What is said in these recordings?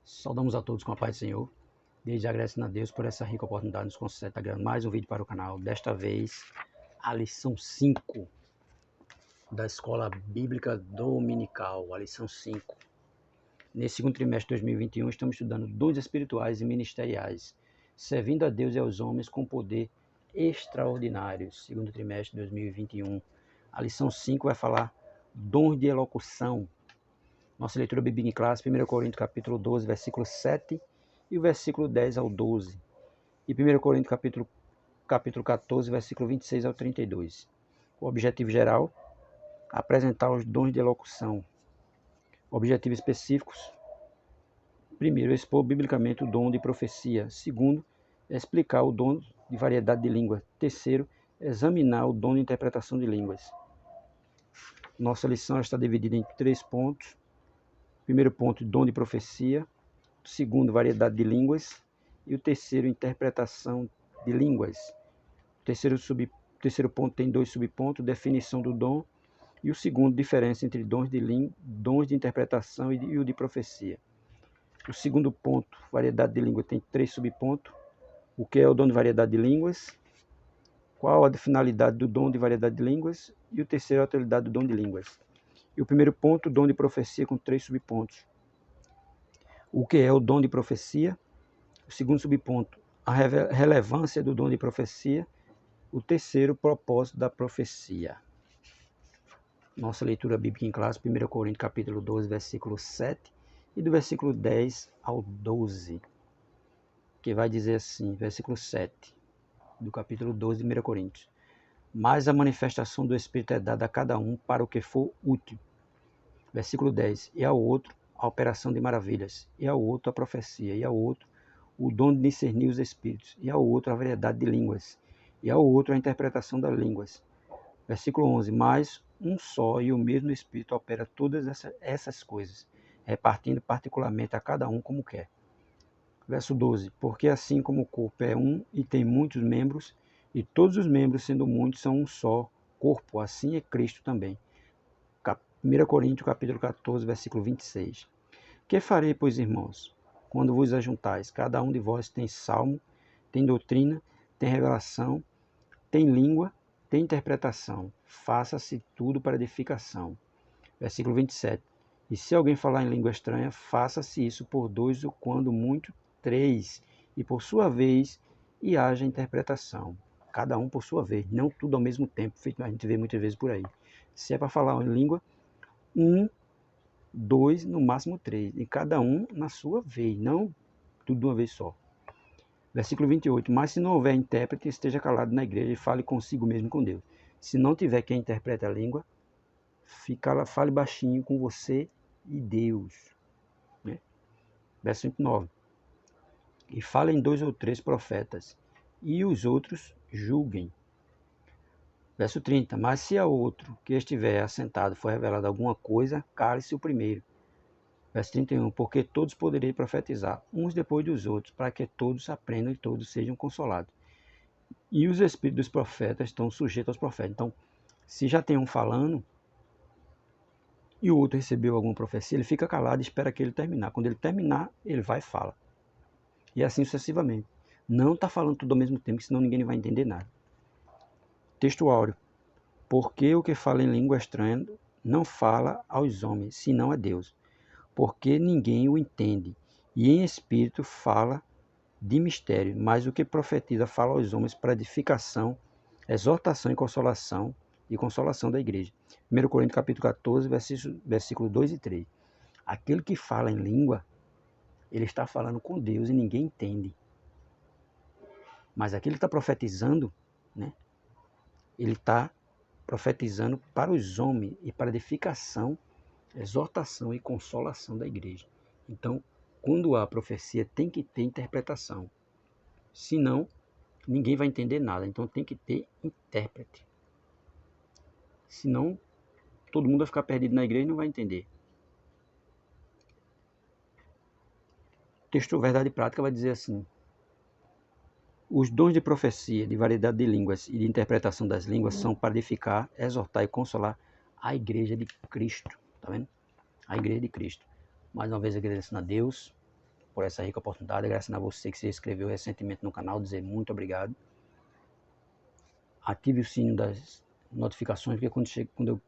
Saudamos a todos com a paz do Senhor. Desde agradecendo a Deus por essa rica oportunidade de nos conceder gravando mais um vídeo para o canal. Desta vez, a lição 5 da Escola Bíblica Dominical, a lição 5. Nesse segundo trimestre de 2021, estamos estudando dons espirituais e ministeriais, servindo a Deus e aos homens com poder extraordinário. Segundo trimestre de 2021. A lição 5 vai falar dons de elocução. Nossa leitura bíblica em classe, 1 Coríntios capítulo 12, versículo 7 e o versículo 10 ao 12. E 1 Coríntios capítulo 14, versículo 26 ao 32. O objetivo geral, apresentar os dons de elocução. Objetivos específicos. Primeiro, expor biblicamente o dom de profecia. Segundo, explicar o dom de variedade de línguas. Terceiro, examinar o dom de interpretação de línguas. Nossa lição está dividida em 3 pontos. Primeiro ponto, dom de profecia. Segundo, variedade de línguas. E o terceiro, interpretação de línguas. O terceiro ponto tem 2 subpontos, definição do dom. E o segundo, diferença entre dons de interpretação e o de profecia. O segundo ponto, variedade de língua, tem 3 subpontos. O que é o dom de variedade de línguas? Qual a finalidade do dom de variedade de línguas? E o terceiro, a utilidade do dom de línguas. E o primeiro ponto, dom de profecia, com 3 subpontos. O que é o dom de profecia? O segundo subponto, a relevância do dom de profecia. O terceiro, propósito da profecia. Nossa leitura bíblica em classe, 1 Coríntios capítulo 12, versículo 7 e do versículo 10 ao 12, que vai dizer assim, versículo 7 do capítulo 12 de 1 Coríntios. Mas a manifestação do Espírito é dada a cada um para o que for útil. Versículo 10, e ao outro a operação de maravilhas, e ao outro a profecia, e ao outro o dom de discernir os espíritos, e ao outro a variedade de línguas, e ao outro a interpretação das línguas. Versículo 11, mas um só e o mesmo Espírito opera todas essas coisas, repartindo particularmente a cada um como quer. Verso 12, porque assim como o corpo é um e tem muitos membros, e todos os membros, sendo muitos, são um só corpo, assim é Cristo também. 1 Coríntios capítulo 14, versículo 26. Que farei, pois, irmãos, quando vos ajuntais? Cada um de vós tem salmo, tem doutrina, tem revelação, tem língua, tem interpretação. Faça-se tudo para edificação. Versículo 27. E se alguém falar em língua estranha, faça-se isso por 2 ou quando muito 3, e por sua vez, e haja interpretação. Cada um por sua vez, não tudo ao mesmo tempo, feito a gente vê muitas vezes por aí. Se é para falar em língua, 1, 2, no máximo 3, e cada um na sua vez, não tudo de uma vez só. Versículo 28, mas se não houver intérprete, esteja calado na igreja e fale consigo mesmo com Deus. Se não tiver quem interprete a língua, fale baixinho com você e Deus. Né? Verso 29, e falem 2 ou 3 profetas, e os outros julguem. Verso 30, mas se a outro que estiver assentado for revelado alguma coisa, cale-se o primeiro. Verso 31, porque todos poderei profetizar, uns depois dos outros, para que todos aprendam e todos sejam consolados. E os espíritos dos profetas estão sujeitos aos profetas. Então, se já tem um falando, e o outro recebeu alguma profecia, ele fica calado e espera que ele terminar. Quando ele terminar, ele vai e fala. E assim sucessivamente. Não está falando tudo ao mesmo tempo, senão ninguém vai entender nada. Texto áureo. Porque o que fala em língua estranha não fala aos homens, senão a Deus. Porque ninguém o entende. E em espírito fala de mistério, mas o que profetiza fala aos homens para edificação, exortação e consolação da igreja. 1 Coríntios capítulo 14, versículo 2 e 3. Aquele que fala em língua, ele está falando com Deus e ninguém entende. Mas aquele que está profetizando, né, ele está profetizando para os homens e para edificação, exortação e consolação da igreja. Então, quando há profecia, tem que ter interpretação. Senão, ninguém vai entender nada. Então, tem que ter intérprete. Senão, todo mundo vai ficar perdido na igreja e não vai entender. Texto Verdade e Prática vai dizer assim: os dons de profecia, de variedade de línguas e de interpretação das línguas são para edificar, exortar e consolar a igreja de Cristo. Tá vendo? A igreja de Cristo. Mais uma vez agradecendo a Deus por essa rica oportunidade. Agradeçendo a você que se inscreveu recentemente no canal, dizer muito obrigado. Ative o sininho das notificações, porque quando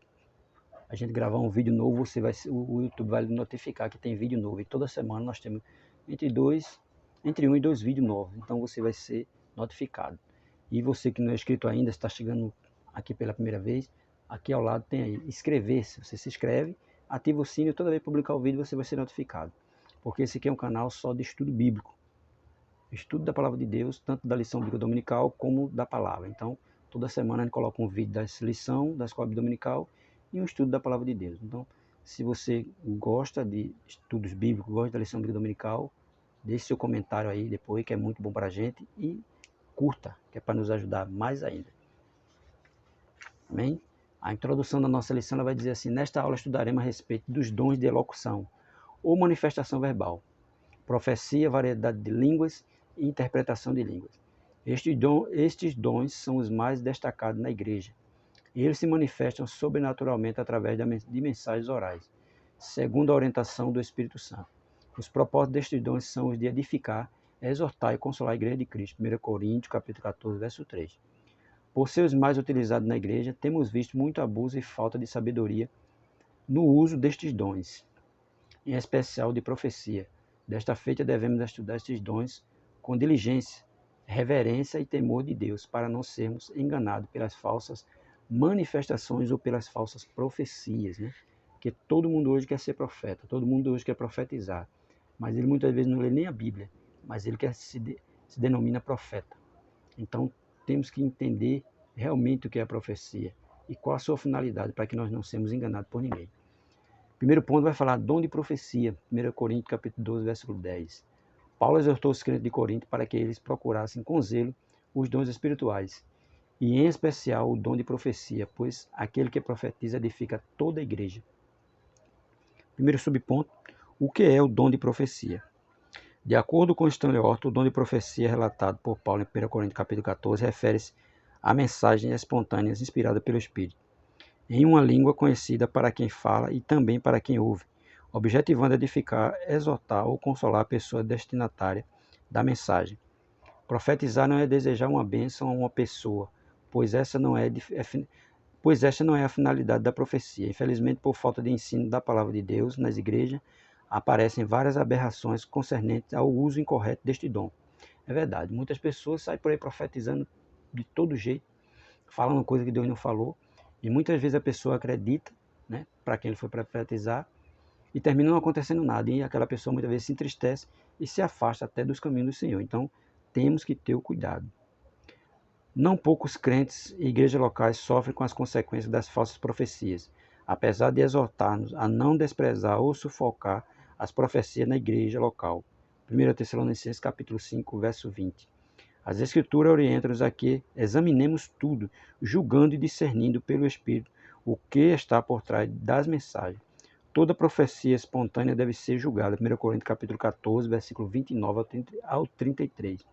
a gente gravar um vídeo novo, o YouTube vai lhe notificar que tem vídeo novo. E toda semana nós temos entre 1 e 2 vídeos novos. Então você vai ser notificado. E você que não é inscrito ainda, está chegando aqui pela primeira vez, aqui ao lado tem aí inscrever-se. Você se inscreve, ativa o sino e toda vez que publicar o vídeo você vai ser notificado. Porque esse aqui é um canal só de estudo bíblico. Estudo da palavra de Deus, tanto da lição bíblica dominical como da palavra. Então, toda semana a gente coloca um vídeo da lição da escola dominical e um estudo da palavra de Deus. Então, se você gosta de estudos bíblicos, gosta da lição bíblica dominical, deixe seu comentário aí depois, que é muito bom para a gente, e curta, que é para nos ajudar mais ainda. Amém? A introdução da nossa lição ela vai dizer assim: nesta aula estudaremos a respeito dos dons de elocução ou manifestação verbal, profecia, variedade de línguas e interpretação de línguas. Estes dons são os mais destacados na igreja. Eles se manifestam sobrenaturalmente através de mensagens orais, segundo a orientação do Espírito Santo. Os propósitos destes dons são os de edificar, exortar e consolar a igreja de Cristo. 1 Coríntios, capítulo 14, verso 3. Por ser os mais utilizados na igreja, temos visto muito abuso e falta de sabedoria no uso destes dons, em especial de profecia. Desta feita, devemos estudar estes dons com diligência, reverência e temor de Deus, para não sermos enganados pelas falsas manifestações ou pelas falsas profecias, né? Porque todo mundo hoje quer ser profeta, todo mundo hoje quer profetizar, mas ele muitas vezes não lê nem a Bíblia, mas ele se denomina profeta. Então, temos que entender realmente o que é a profecia e qual a sua finalidade, para que nós não sejamos enganados por ninguém. Primeiro ponto vai falar dom de profecia, 1 Coríntios capítulo 12, versículo 10. Paulo exortou os crentes de Corinto para que eles procurassem com zelo os dons espirituais, e em especial o dom de profecia, pois aquele que profetiza edifica toda a igreja. Primeiro subponto, o que é o dom de profecia? De acordo com Stanley Orton, o dom de profecia relatado por Paulo em 1 Coríntios capítulo 14 refere-se a mensagens espontâneas inspiradas pelo Espírito, em uma língua conhecida para quem fala e também para quem ouve, objetivando edificar, exortar ou consolar a pessoa destinatária da mensagem. Profetizar não é desejar uma bênção a uma pessoa, pois esta não é a finalidade da profecia. Infelizmente, por falta de ensino da palavra de Deus nas igrejas, aparecem várias aberrações concernentes ao uso incorreto deste dom. É verdade, muitas pessoas saem por aí profetizando de todo jeito, falando coisa que Deus não falou, e muitas vezes a pessoa acredita, né, para quem ele foi profetizar, e termina não acontecendo nada, e aquela pessoa muitas vezes se entristece e se afasta até dos caminhos do Senhor. Então, temos que ter o cuidado. Não poucos crentes e igrejas locais sofrem com as consequências das falsas profecias, apesar de exortar-nos a não desprezar ou sufocar as profecias na igreja local. 1 Tessalonicenses capítulo 5, verso 20. As Escrituras orientam-nos a que examinemos tudo, julgando e discernindo pelo Espírito o que está por trás das mensagens. Toda profecia espontânea deve ser julgada. 1 Coríntios capítulo 14, versículo 29 ao 33.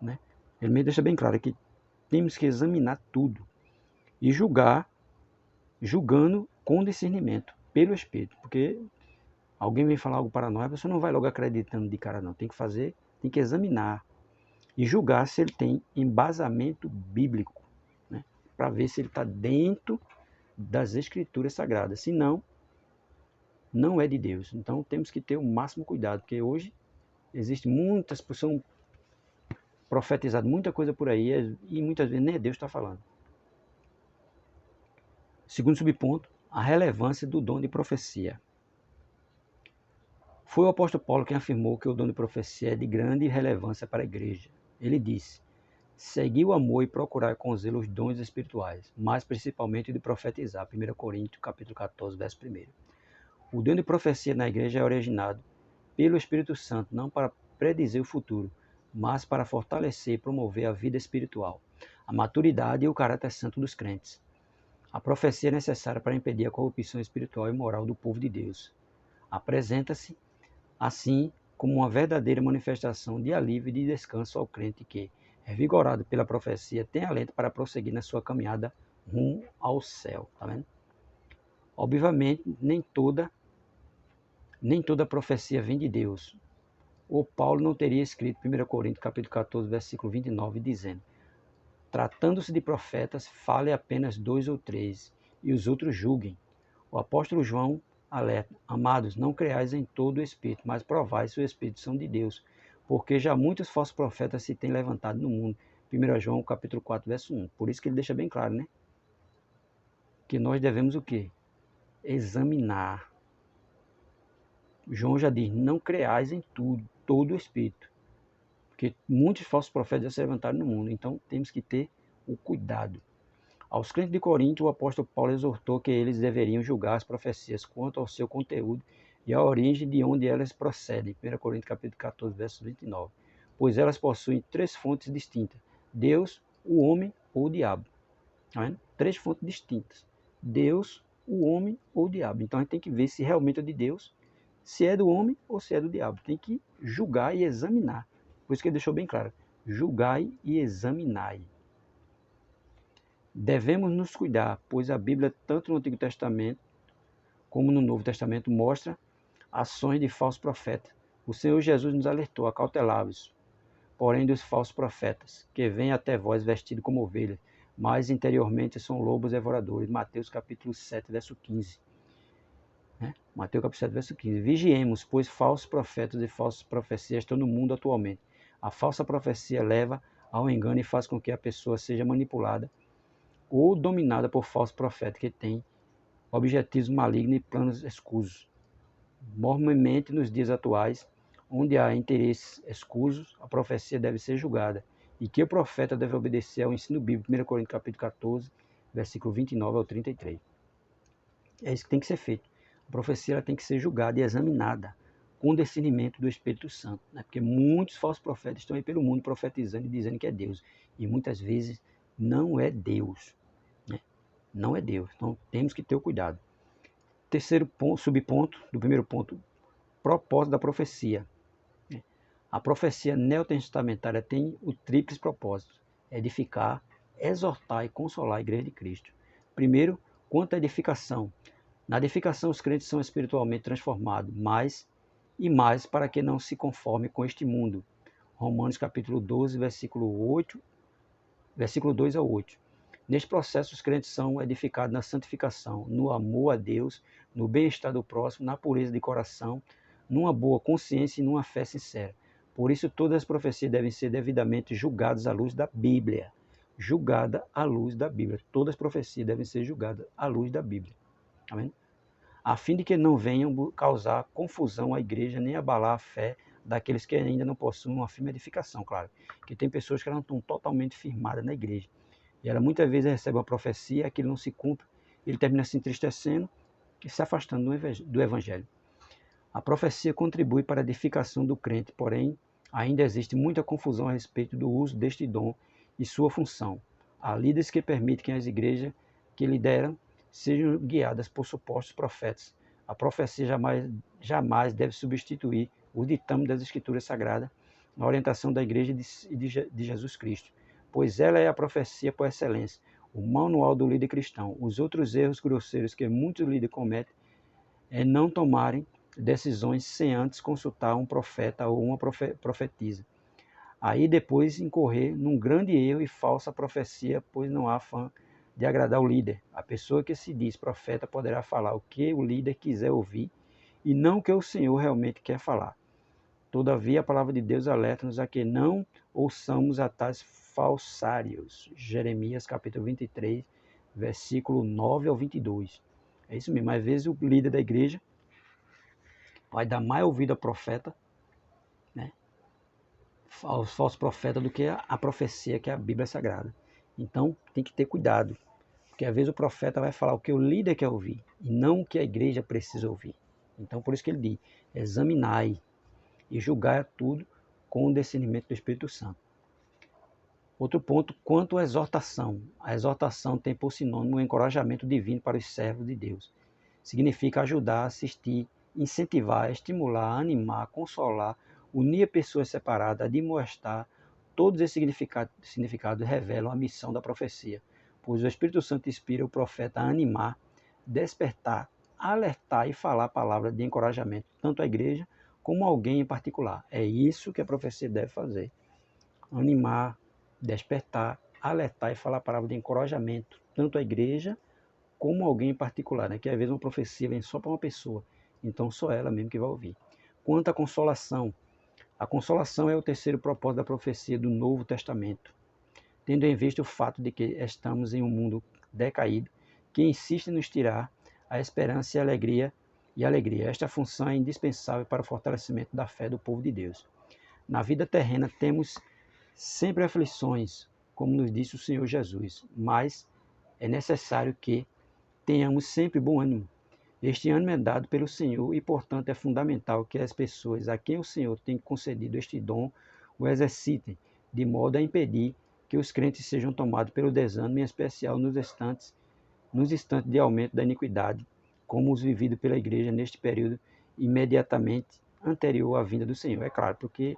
Né? Ele me deixa bem claro que temos que examinar tudo e julgar, julgando com discernimento pelo Espírito. Porque alguém vem falar algo para nós, a pessoa não vai logo acreditando de cara não. Tem que examinar e julgar se ele tem embasamento bíblico, né? Para ver se ele está dentro das Escrituras Sagradas. Se não, não é de Deus. Então temos que ter o máximo cuidado, porque hoje existe muitas pessoas profetizadas, muita coisa por aí, e muitas vezes nem Deus está falando. Segundo subponto, a relevância do dom de profecia. Foi o apóstolo Paulo quem afirmou que o dom de profecia é de grande relevância para a igreja. Ele disse: segui o amor e procurar com zelo os dons espirituais, mas principalmente o de profetizar. 1 Coríntios capítulo 14, verso 1. O dom de profecia na igreja é originado pelo Espírito Santo, não para predizer o futuro, mas para fortalecer e promover a vida espiritual, a maturidade e o caráter santo dos crentes. A profecia é necessária para impedir a corrupção espiritual e moral do povo de Deus. Apresenta-se, assim, como uma verdadeira manifestação de alívio e de descanso ao crente que, revigorado pela profecia, tem alento para prosseguir na sua caminhada rumo ao céu. Tá vendo? Obviamente, nem toda profecia vem de Deus, ou Paulo não teria escrito 1 Coríntios capítulo 14, versículo 29, dizendo: tratando-se de profetas, fale apenas 2 ou 3, e os outros julguem. O apóstolo João alerta: amados, não creais em todo o Espírito, mas provai se o Espírito são de Deus, porque já muitos falsos profetas se têm levantado no mundo. 1 João capítulo 4, verso 1. Por isso que ele deixa bem claro, né? Que nós devemos o quê? Examinar. João já diz: não creais em tudo, todo o Espírito, porque muitos falsos profetas já se levantaram no mundo, então temos que ter o cuidado. Aos crentes de Corinto, o apóstolo Paulo exortou que eles deveriam julgar as profecias quanto ao seu conteúdo e à origem de onde elas procedem. 1 Coríntios capítulo 14, verso 29. Pois elas possuem 3 fontes distintas: Deus, o homem ou o diabo. Tá vendo? 3 fontes distintas: Deus, o homem ou o diabo. Então a gente tem que ver se realmente é de Deus, se é do homem ou se é do diabo. Tem que julgar e examinar. Por isso que ele deixou bem claro: julgai e examinai. Devemos nos cuidar, pois a Bíblia, tanto no Antigo Testamento como no Novo Testamento, mostra ações de falsos profetas. O Senhor Jesus nos alertou: acautelai-vos, porém, dos falsos profetas, que vêm até vós vestidos como ovelhas, mas interiormente são lobos devoradores. Mateus capítulo 7, verso 15. Mateus capítulo 7, verso 15. Vigiemos, pois falsos profetas e falsas profecias estão no mundo atualmente. A falsa profecia leva ao engano e faz com que a pessoa seja manipulada ou dominada por falsos profetas que têm objetivos malignos e planos escusos. Normalmente, nos dias atuais, onde há interesses escusos, a profecia deve ser julgada e que o profeta deve obedecer ao ensino bíblico. 1 Coríntios capítulo 14, versículo 29 ao 33. É isso que tem que ser feito. A profecia ela tem que ser julgada e examinada com discernimento do Espírito Santo, né? Porque muitos falsos profetas estão aí pelo mundo profetizando e dizendo que é Deus, e muitas vezes não é Deus. Não é Deus. Então temos que ter o cuidado. Terceiro ponto, subponto do primeiro ponto: propósito da profecia. A profecia neotestamentária tem o tríplice propósito: edificar, exortar e consolar a igreja de Cristo. Primeiro, quanto à edificação. Na edificação, os crentes são espiritualmente transformados mais e mais para que não se conforme com este mundo. Romanos capítulo 12, versículo 2 ao 8. Neste processo, os crentes são edificados na santificação, no amor a Deus, no bem-estar do próximo, na pureza de coração, numa boa consciência e numa fé sincera. Por isso, todas as profecias devem ser devidamente julgadas à luz da Bíblia. Julgada à luz da Bíblia. Todas as profecias devem ser julgadas à luz da Bíblia. Tá vendo? A fim de que não venham causar confusão à igreja, nem abalar a fé daqueles que ainda não possuem uma firme edificação, claro. Que tem pessoas que não estão totalmente firmadas na igreja. E ela muitas vezes recebe uma profecia, aquilo não se cumpre, ele termina se entristecendo e se afastando do Evangelho. A profecia contribui para a edificação do crente, porém, ainda existe muita confusão a respeito do uso deste dom e sua função. Há líderes que permitem que as igrejas que lideram sejam guiadas por supostos profetas. A profecia jamais deve substituir o ditame das Escrituras Sagradas na orientação da igreja de Jesus Cristo, pois ela é a profecia por excelência, o manual do líder cristão. Os outros erros grosseiros que muitos líderes cometem é não tomarem decisões sem antes consultar um profeta ou uma profetisa. Aí depois incorrer num grande erro e falsa profecia, pois não há fã de agradar o líder. A pessoa que se diz profeta poderá falar o que o líder quiser ouvir e não o que o Senhor realmente quer falar. Todavia, a palavra de Deus alerta-nos a que não ouçamos a tais falsários. Jeremias capítulo 23, versículo 9 ao 22. É isso mesmo. Às vezes o líder da igreja vai dar mais ouvido ao profeta, né, aos falsos profetas, do que a profecia, que é a Bíblia Sagrada. Então tem que ter cuidado, porque às vezes o profeta vai falar o que o líder quer ouvir e não o que a igreja precisa ouvir. Então por isso que ele diz: examinai e julgai tudo com o discernimento do Espírito Santo. Outro ponto, quanto à exortação. A exortação tem por sinônimo o encorajamento divino para os servos de Deus. Significa ajudar, assistir, incentivar, estimular, animar, consolar, unir pessoas separadas, admoestar. Todos esses significados revelam a missão da profecia, pois o Espírito Santo inspira o profeta a animar, despertar, alertar e falar a palavra de encorajamento, tanto à igreja como alguém em particular. É isso que a profecia deve fazer. Animar, despertar, alertar e falar a palavra de encorajamento, tanto à igreja como alguém em particular, né? Que às vezes uma profecia vem só para uma pessoa, então só ela mesmo que vai ouvir. Quanto à consolação, a consolação é o terceiro propósito da profecia do Novo Testamento, tendo em vista o fato de que estamos em um mundo decaído, que insiste em nos tirar a esperança e a alegria. Esta função é indispensável para o fortalecimento da fé do povo de Deus. Na vida terrena temos sempre aflições, como nos disse o Senhor Jesus, mas é necessário que tenhamos sempre bom ânimo. Este ânimo é dado pelo Senhor e, portanto, é fundamental que as pessoas a quem o Senhor tem concedido este dom o exercitem, de modo a impedir que os crentes sejam tomados pelo desânimo, em especial nos instantes de aumento da iniquidade, como os vividos pela igreja neste período imediatamente anterior à vinda do Senhor. É claro, porque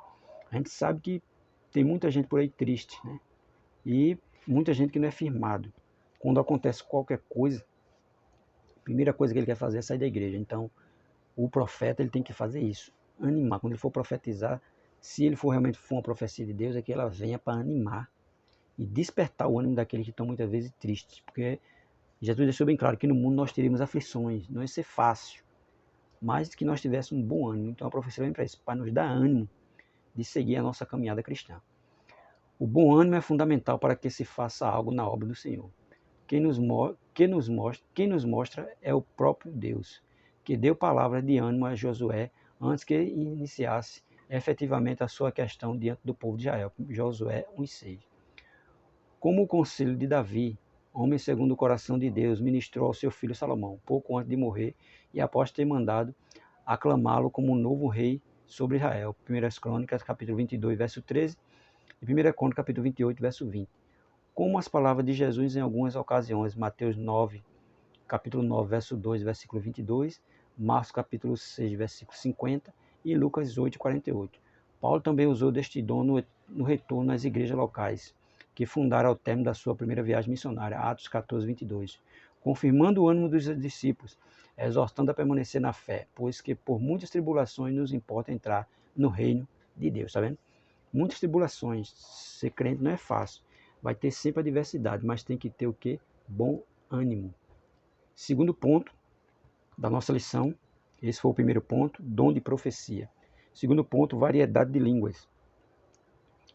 a gente sabe que tem muita gente por aí triste, né? E muita gente que não é firmado. Quando acontece qualquer coisa, a primeira coisa que ele quer fazer é sair da igreja. Então, o profeta ele tem que fazer isso, animar. Quando ele for profetizar, se ele for realmente for uma profecia de Deus, é que ela venha para animar e despertar o ânimo daqueles que estão muitas vezes tristes. Porque Jesus deixou bem claro que no mundo nós teríamos aflições, não ia ser fácil, mas que nós tivéssemos um bom ânimo. Então a profecia vem para isso, para nos dar ânimo de seguir a nossa caminhada cristã. O bom ânimo é fundamental para que se faça algo na obra do Senhor. Quem nos mostra é o próprio Deus, que deu palavras de ânimo a Josué antes que iniciasse efetivamente a sua questão diante do povo de Israel. Josué 1,6. Como o conselho de Davi, homem segundo o coração de Deus, ministrou ao seu filho Salomão, pouco antes de morrer, e após ter mandado aclamá-lo como um novo rei sobre Israel. 1 Crônicas, capítulo 22, verso 13, e 1 Crônicas, capítulo 28, verso 20. Como as palavras de Jesus em algumas ocasiões, Mateus 9, capítulo 9, verso 2, versículo 22, Marcos capítulo 6, versículo 50 e Lucas 8, 48. Paulo também usou deste dom no retorno às igrejas locais, que fundaram ao término da sua primeira viagem missionária, Atos 14, 22, confirmando o ânimo dos discípulos, exortando a permanecer na fé, pois que por muitas tribulações nos importa entrar no reino de Deus, tá vendo? Muitas tribulações, ser crente não é fácil, vai ter sempre adversidade, mas tem que ter o quê? Bom ânimo. Segundo ponto da nossa lição, esse foi o primeiro ponto, dom de profecia. Segundo ponto, variedade de línguas.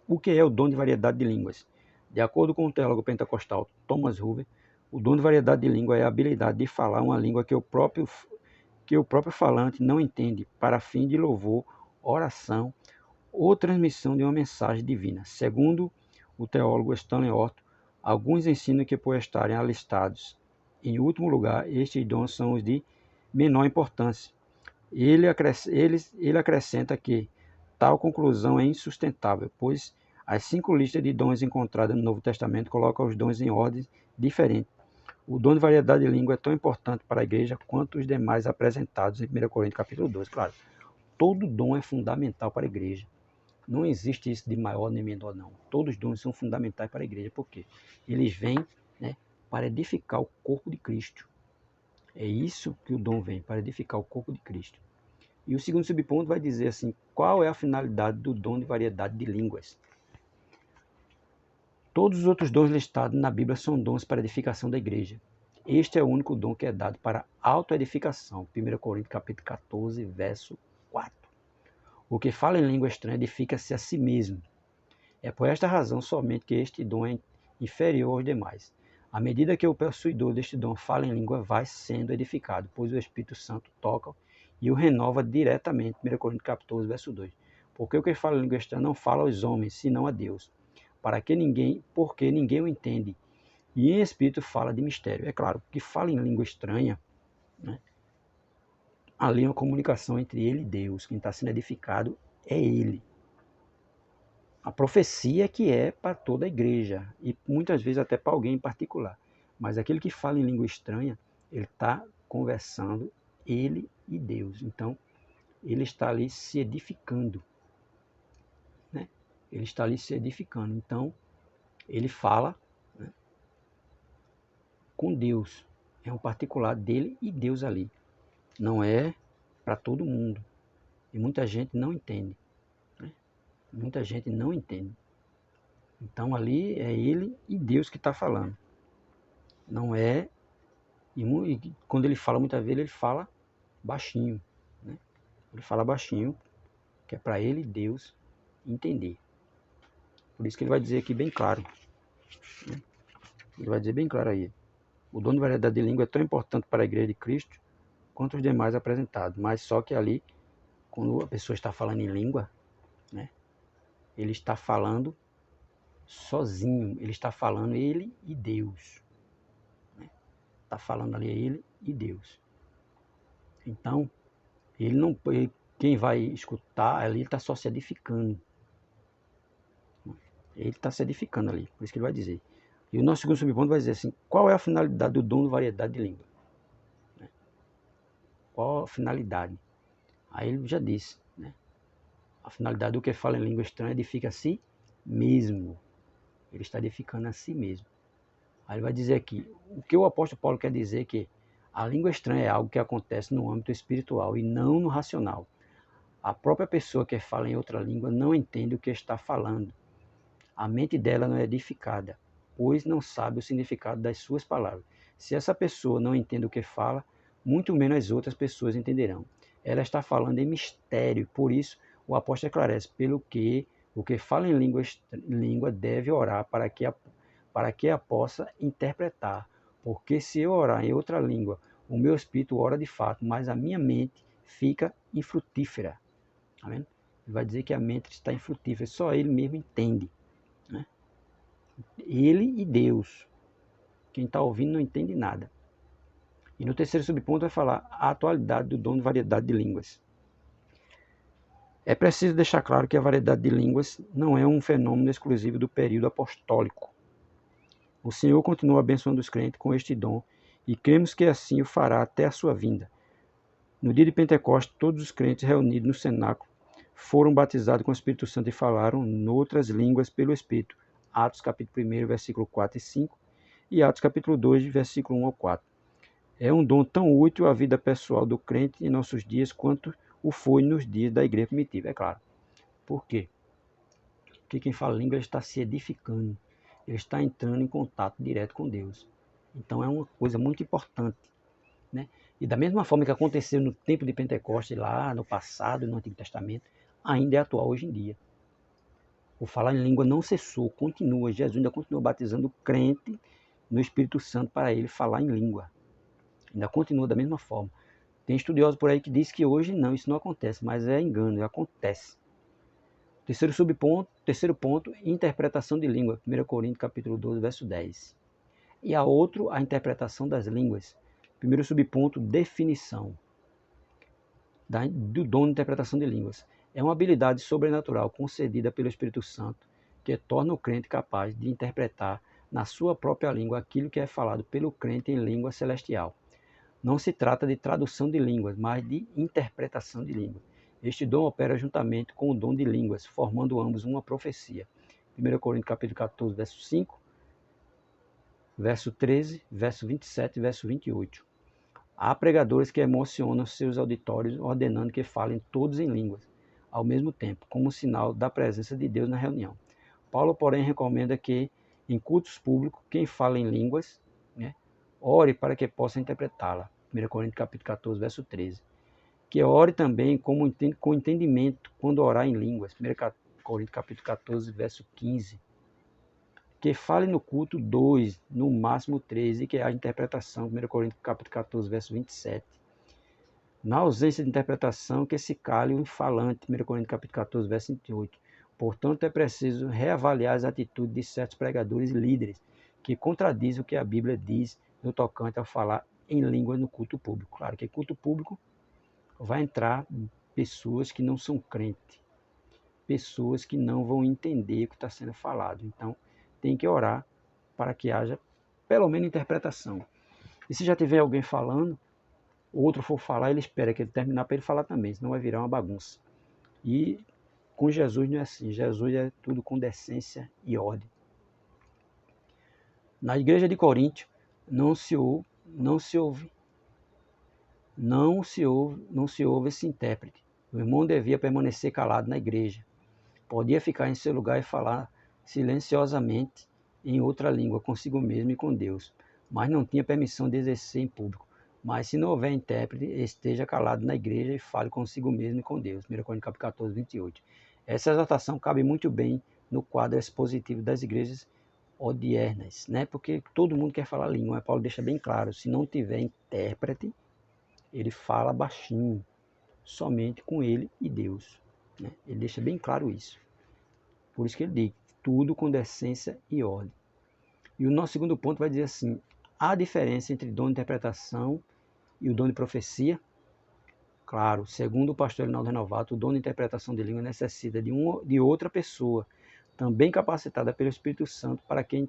O que é o dom de variedade de línguas? De acordo com o teólogo pentecostal Thomas Hoover, o dom de variedade de língua é a habilidade de falar uma língua que o próprio falante não entende, para fim de louvor, oração ou transmissão de uma mensagem divina. Segundo o teólogo Stanley Orton, alguns ensinam que, por estarem alistados em último lugar, estes dons são os de menor importância. Ele acrescenta que tal conclusão é insustentável, pois as 5 listas de dons encontradas no Novo Testamento colocam os dons em ordem diferente. O dom de variedade de língua é tão importante para a igreja quanto os demais apresentados em 1 Coríntios capítulo 12. Claro, todo dom é fundamental para a igreja. Não existe isso de maior nem menor, não. Todos os dons são fundamentais para a igreja. Por quê? Eles vêm, né, para edificar o corpo de Cristo. É isso que o dom vem, para edificar o corpo de Cristo. E o segundo subponto vai dizer assim, qual é a finalidade do dom de variedade de línguas? Todos os outros dons listados na Bíblia são dons para a edificação da igreja. Este é o único dom que é dado para autoedificação. 1 Coríntios capítulo 14, verso 4. O que fala em língua estranha edifica-se a si mesmo. É por esta razão somente que este dom é inferior aos demais. À medida que o possuidor deste dom fala em língua, vai sendo edificado, pois o Espírito Santo toca e o renova diretamente. 1 Coríntios 14, verso 2. Porque o que fala em língua estranha não fala aos homens, senão a Deus, porque ninguém o entende. E em Espírito fala de mistério. É claro, que fala em língua estranha, né? Ali é uma comunicação entre ele e Deus. Quem está sendo edificado é ele. A profecia que é para toda a igreja e muitas vezes até para alguém em particular. Mas aquele que fala em língua estranha, ele está conversando, ele e Deus. Então, ele está ali se edificando, né? Ele está ali se edificando. Então, ele fala, né, com Deus. É um particular dele e Deus ali. Não é para todo mundo. E muita gente não entende. Né? Muita gente não entende. Então ali é ele e Deus que está falando. Não é. E quando ele fala, muitas vezes ele fala baixinho. Né? Ele fala baixinho, que é para ele, Deus, entender. Por isso que ele vai dizer aqui bem claro. Né? Ele vai dizer bem claro aí. O dom de variedade de língua é tão importante para a igreja de Cristo quanto os demais apresentados. Mas só que ali, quando a pessoa está falando em língua, né, ele está falando sozinho. Ele está falando ele e Deus. Né? Está falando ali ele e Deus. Então, ele não, quem vai escutar ali está só se edificando. Ele está se edificando ali, por isso que ele vai dizer. E o nosso segundo subponto vai dizer assim, qual é a finalidade do dom de variedade de língua? Né? Qual a finalidade? Aí ele já disse, né? A finalidade do que fala em língua estranha edifica a si mesmo. Ele está edificando a si mesmo. Aí ele vai dizer aqui, o que o apóstolo Paulo quer dizer é que a língua estranha é algo que acontece no âmbito espiritual e não no racional. A própria pessoa que fala em outra língua não entende o que está falando. A mente dela não é edificada, pois não sabe o significado das suas palavras. Se essa pessoa não entende o que fala, muito menos as outras pessoas entenderão. Ela está falando em mistério, por isso o apóstolo esclarece, pelo que o que fala em língua deve orar para que a possa interpretar. Porque se eu orar em outra língua, o meu espírito ora de fato, mas a minha mente fica infrutífera. Tá vendo? Ele vai dizer que a mente está infrutífera, só ele mesmo entende. Né? Ele e Deus. Quem está ouvindo não entende nada. E no terceiro subponto vai falar a atualidade do dom de variedade de línguas. É preciso deixar claro que a variedade de línguas não é um fenômeno exclusivo do período apostólico. O Senhor continua abençoando os crentes com este dom e cremos que assim o fará até a sua vinda. No dia de Pentecostes, todos os crentes reunidos no cenáculo foram batizados com o Espírito Santo e falaram noutras línguas pelo Espírito. Atos capítulo 1, versículo 4 e 5 e Atos capítulo 2, versículo 1 ao 4. É um dom tão útil à vida pessoal do crente em nossos dias quanto o foi nos dias da igreja primitiva, é claro. Por quê? Porque quem fala língua está se edificando, ele está entrando em contato direto com Deus. Então é uma coisa muito importante. Né? E da mesma forma que aconteceu no tempo de Pentecostes, lá no passado, no Antigo Testamento, ainda é atual hoje em dia. O falar em língua não cessou, continua. Jesus ainda continua batizando o crente no Espírito Santo para ele falar em língua. Ainda continua da mesma forma. Tem estudiosos por aí que dizem que hoje não, isso não acontece, mas é engano, acontece. Terceiro ponto, interpretação de língua. 1 Coríntios capítulo 12, verso 10. E a outro, a interpretação das línguas. Primeiro subponto, definição do dom de interpretação de línguas. É uma habilidade sobrenatural concedida pelo Espírito Santo que torna o crente capaz de interpretar na sua própria língua aquilo que é falado pelo crente em língua celestial. Não se trata de tradução de línguas, mas de interpretação de línguas. Este dom opera juntamente com o dom de línguas, formando ambos uma profecia. 1 Coríntios capítulo 14, verso 5, verso 13, verso 27 e verso 28. Há pregadores que emocionam seus auditórios ordenando que falem todos em línguas, ao mesmo tempo, como sinal da presença de Deus na reunião. Paulo, porém, recomenda que, em cultos públicos, quem fala em línguas, né, ore para que possa interpretá-la. 1 Coríntios capítulo 14, verso 13. Que ore também com entendimento quando orar em línguas. 1 Coríntios capítulo 14, verso 15. Que fale no culto 2, no máximo 13, e que haja interpretação. 1 Coríntios capítulo 14, verso 27. Na ausência de interpretação, que se cale o falante. 1 Coríntios capítulo 14, verso 28. Portanto, é preciso reavaliar as atitudes de certos pregadores e líderes que contradizem o que a Bíblia diz no tocante ao falar em língua no culto público. Claro que culto público vai entrar pessoas que não são crentes, pessoas que não vão entender o que está sendo falado. Então, tem que orar para que haja pelo menos interpretação. E se já tiver alguém falando, outro for falar, ele espera que ele terminar para ele falar também, senão vai virar uma bagunça. E com Jesus não é assim. Jesus é tudo com decência e ordem. Na igreja de Coríntio não se ouve esse intérprete. O irmão devia permanecer calado na igreja. Podia ficar em seu lugar e falar silenciosamente em outra língua, consigo mesmo e com Deus, mas não tinha permissão de exercer em público. Mas se não houver intérprete, esteja calado na igreja e fale consigo mesmo e com Deus. 1 Coríntios capítulo 14, 28. Essa exortação cabe muito bem no quadro expositivo das igrejas odiernas, né? Porque todo mundo quer falar língua, mas Paulo deixa bem claro, se não tiver intérprete, ele fala baixinho, somente com ele e Deus, né? Ele deixa bem claro isso. Por isso que ele diz, tudo com decência e ordem. E o nosso segundo ponto vai dizer assim, há diferença entre dom de interpretação e o dom de profecia? Claro, segundo o pastor Rinaldo Renovato, o dom de interpretação de língua necessita de outra pessoa, também capacitada pelo Espírito Santo, para que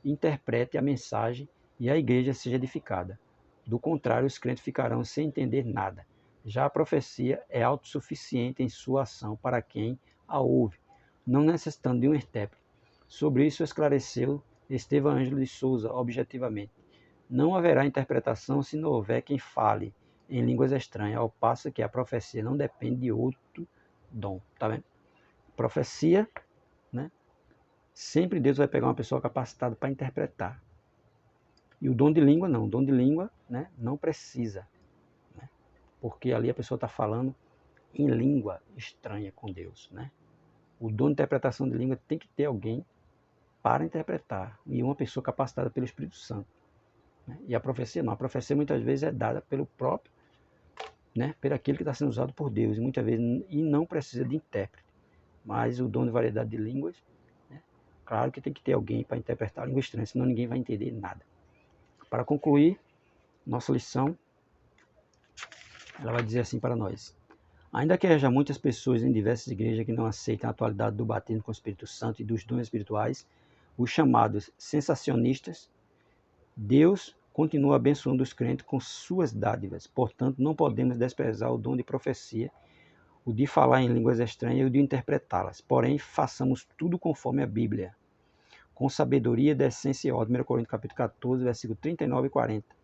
interprete a mensagem e a igreja seja edificada. Do contrário, os crentes ficarão sem entender nada. Já a profecia é autossuficiente em sua ação para quem a ouve, não necessitando de um intérprete. Sobre isso esclareceu Estevão Ângelo de Souza objetivamente. Não haverá interpretação se não houver quem fale em línguas estranhas, ao passo que a profecia não depende de outro dom. Tá vendo? Profecia, né? Sempre Deus vai pegar uma pessoa capacitada para interpretar. E o dom de língua não. O dom de língua, né, não precisa. Né? Porque ali a pessoa está falando em língua estranha com Deus. Né? O dom de interpretação de língua tem que ter alguém para interpretar. E uma pessoa capacitada pelo Espírito Santo. Né? E a profecia não. A profecia muitas vezes é dada pelo próprio, né, por aquele que está sendo usado por Deus. E muitas vezes e não precisa de intérprete. Mas o dom de variedade de línguas, né, claro que tem que ter alguém para interpretar a língua estranha, senão ninguém vai entender nada. Para concluir, nossa lição, ela vai dizer assim para nós. Ainda que haja muitas pessoas em diversas igrejas que não aceitam a atualidade do batismo com o Espírito Santo e dos dons espirituais, os chamados sensacionistas, Deus continua abençoando os crentes com suas dádivas. Portanto, não podemos desprezar o dom de profecia, o de falar em línguas estranhas e o de interpretá-las. Porém, façamos tudo conforme a Bíblia, com sabedoria, decência e ordem. 1 Coríntios capítulo 14, versículos 39 e 40.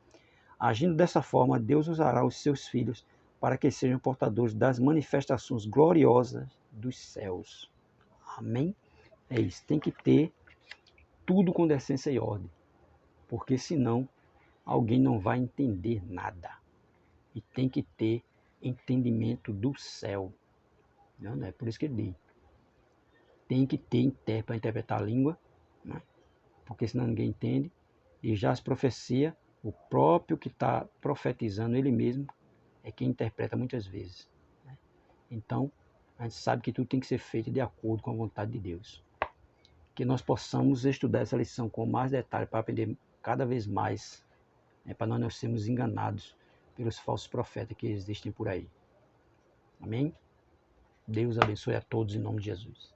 Agindo dessa forma, Deus usará os seus filhos para que sejam portadores das manifestações gloriosas dos céus. Amém? É isso. Tem que ter tudo com decência e ordem. Porque senão alguém não vai entender nada. E tem que ter entendimento do céu. Não é por isso que ele diz. Tem que ter intérprete para interpretar a língua, né? Porque senão ninguém entende. E já as profecias, o próprio que está profetizando, ele mesmo, é quem interpreta muitas vezes. Né? Então, a gente sabe que tudo tem que ser feito de acordo com a vontade de Deus. Que nós possamos estudar essa lição com mais detalhe para aprender cada vez mais, né, para nós não sermos enganados pelos falsos profetas que existem por aí. Amém? Deus abençoe a todos em nome de Jesus.